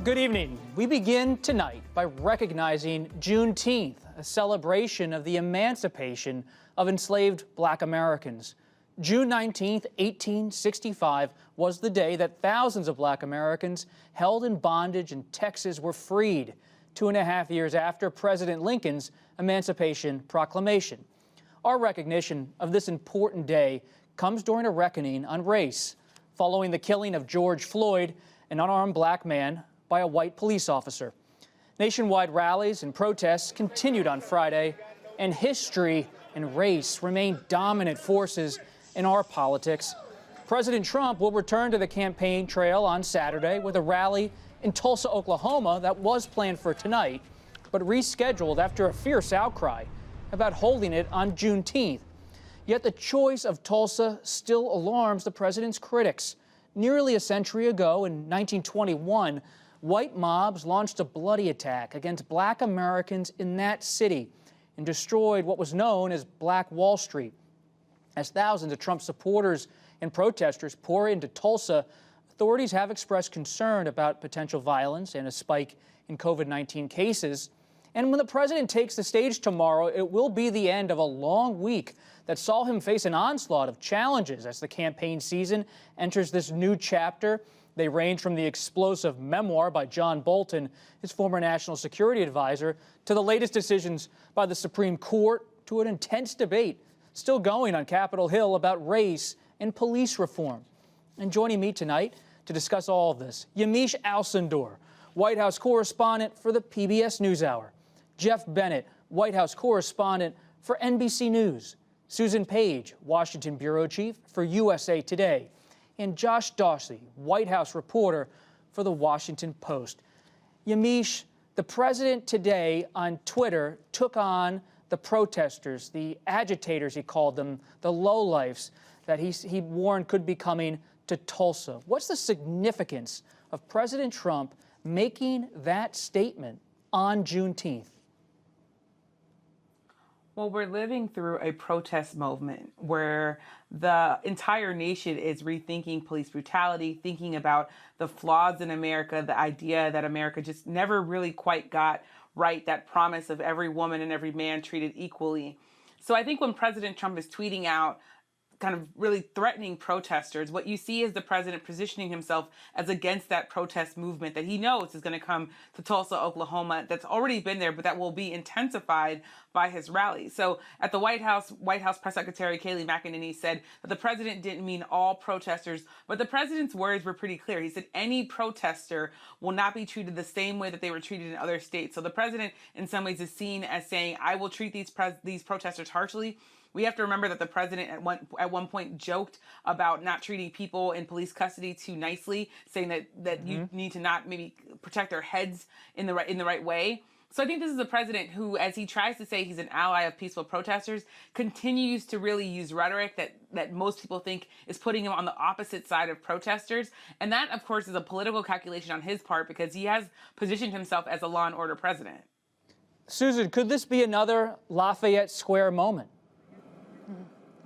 Good evening. We begin tonight by recognizing Juneteenth, a celebration of the emancipation of enslaved Black Americans. June 19, 1865 was the day that thousands of Black Americans held in bondage in Texas were freed, 2.5 years after President Lincoln's Emancipation Proclamation. Our recognition of this important day comes during a reckoning on race, following the killing of George Floyd, an unarmed Black man, by a white police officer. Nationwide rallies and protests continued on Friday, and history and race remain dominant forces in our politics. President Trump will return to the campaign trail on Saturday with a rally in Tulsa, Oklahoma that was planned for tonight, but rescheduled after a fierce outcry about holding it on Juneteenth. Yet the choice of Tulsa still alarms the president's critics. Nearly a century ago, in 1921, white mobs launched a bloody attack against Black Americans in that city and destroyed what was known as Black Wall Street. As thousands of Trump supporters and protesters pour into Tulsa, authorities have expressed concern about potential violence and a spike in COVID-19 cases. And when the president takes the stage tomorrow, it will be the end of a long week that saw him face an onslaught of challenges as the campaign season enters this new chapter. They range from the explosive memoir by John Bolton, his former national security advisor, to the latest decisions by the Supreme Court, to an intense debate still going on Capitol Hill about race and police reform. And joining me tonight to discuss all of this, Yamiche Alcindor, White House correspondent for the PBS NewsHour; Geoff Bennett, White House correspondent for NBC News; Susan Page, Washington bureau chief for USA Today; and Josh Dawsey, White House reporter for The Washington Post. Yamiche, the president today on Twitter took on the protesters, the agitators, he called them, the lowlifes that he warned could be coming to Tulsa. What's the significance of President Trump making that statement on Juneteenth? Well, we're living through a protest movement where the entire nation is rethinking police brutality, thinking about the flaws in America, the idea that America just never really quite got right, that promise of every woman and every man treated equally. So I think when President Trump is tweeting out kind of really threatening protesters, what you see is the president positioning himself as against that protest movement that he knows is going to come to Tulsa, Oklahoma, that's already been there, but that will be intensified by his rally. So at the White House Press Secretary Kayleigh McEnany said that the president didn't mean all protesters, but the president's words were pretty clear. He said any protester will not be treated the same way that they were treated in other states. So the president in some ways is seen as saying, I will treat these protesters harshly. We have to remember that the president at one point joked about not treating people in police custody too nicely, saying that you need to not maybe protect their heads in the right way. So I think this is a president who, as he tries to say he's an ally of peaceful protesters, continues to really use rhetoric that most people think is putting him on the opposite side of protesters. And that, of course, is a political calculation on his part because he has positioned himself as a law and order president. Susan, could this be another Lafayette Square moment?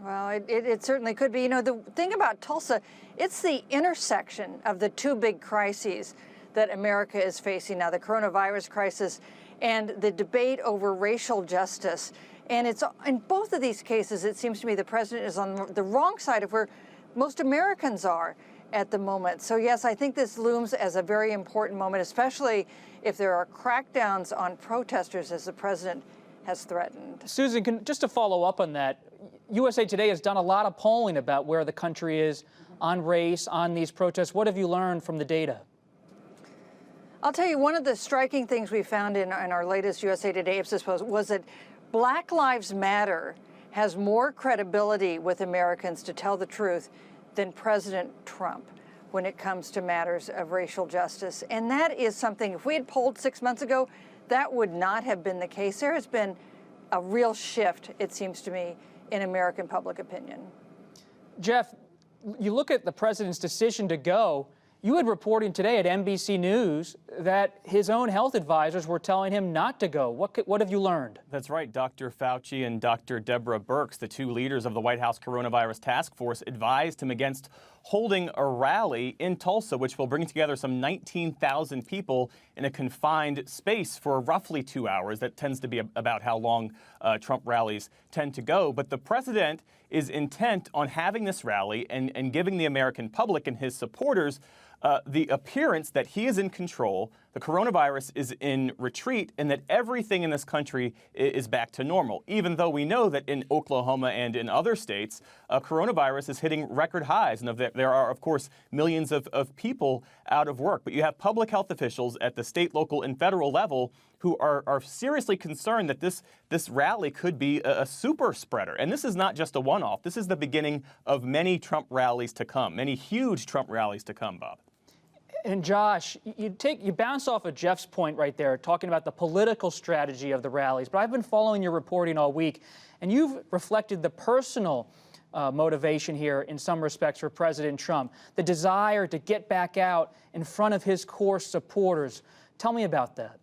Well, it certainly could be. You know, the thing about Tulsa, it's the intersection of the two big crises that America is facing now, the coronavirus crisis and the debate over racial justice. And it's in both of these cases, it seems to me the president is on the wrong side of where most Americans are at the moment. So, yes, I think this looms as a very important moment, especially if there are crackdowns on protesters, as the president has threatened. Susan, just to follow up on that, USA Today has done a lot of polling about where the country is on race, on these protests. What have you learned from the data? I'll tell you, one of the striking things we found in our latest USA Today Ipsos poll was that Black Lives Matter has more credibility with Americans to tell the truth than President Trump when it comes to matters of racial justice. And that is something, if we had polled 6 months ago, that would not have been the case. There has been a real shift, it seems to me, in American public opinion. Geoff, you look at the president's decision to go. You had reporting today at NBC News that his own health advisors were telling him not to go. What have you learned? That's right. Dr. Fauci and Dr. Deborah Birx, the two leaders of the White House Coronavirus Task Force, advised him against holding a rally in Tulsa, which will bring together some 19,000 people in a confined space for roughly 2 hours. That tends to be about how long Trump rallies tend to go. But the president is intent on having this rally and giving the American public and his supporters the appearance that he is in control, the coronavirus is in retreat, and that everything in this country is back to normal, even though we know that in Oklahoma and in other states, coronavirus is hitting record highs, and there are, of course, millions of people out of work. But you have public health officials at the state, local, and federal level who are seriously concerned that this rally could be a super spreader. And this is not just a one-off. This is the beginning of many Trump rallies to come, many huge Trump rallies to come, Bob. And Josh, you bounce off of Geoff's point right there, talking about the political strategy of the rallies. But I've been following your reporting all week, and you've reflected the personal motivation here in some respects for President Trump, the desire to get back out in front of his core supporters. Tell me about that.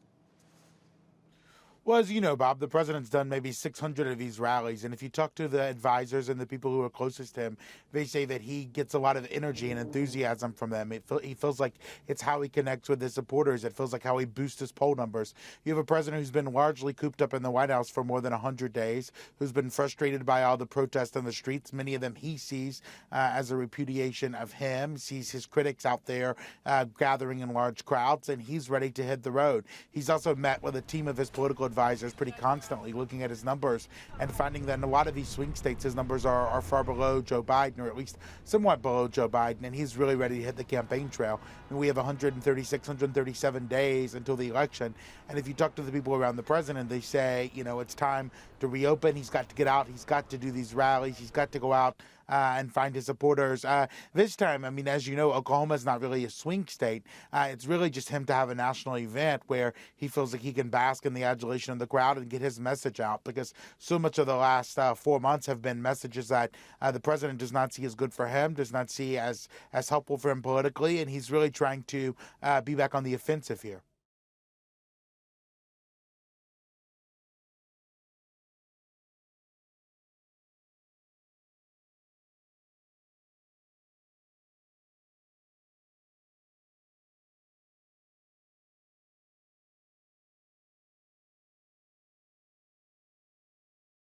Well, as you know, Bob, the president's done maybe 600 of these rallies. And if you talk to the advisors and the people who are closest to him, they say that he gets a lot of energy and enthusiasm from them. He feels like it's how he connects with his supporters. It feels like how he boosts his poll numbers. You have a president who's been largely cooped up in the White House for more than 100 days, who's been frustrated by all the protests on the streets. Many of them he sees as a repudiation of him, sees his critics out there gathering in large crowds, and he's ready to hit the road. He's also met with a team of his political advisors pretty constantly, looking at his numbers and finding that in a lot of these swing states, his numbers are far below Joe Biden, or at least somewhat below Joe Biden, and he's really ready to hit the campaign trail. And we have 136, 137 days until the election, and if you talk to the people around the president, they say, you know, it's time to reopen. He's got to get out. He's got to do these rallies. He's got to go out and find his supporters. This time, I mean, as you know, Oklahoma is not really a swing state. It's really just him to have a national event where he feels like he can bask in the adulation of the crowd and get his message out, because so much of the last 4 months have been messages that the president does not see as good for him, does not see as helpful for him politically, and he's really trying to be back on the offensive here.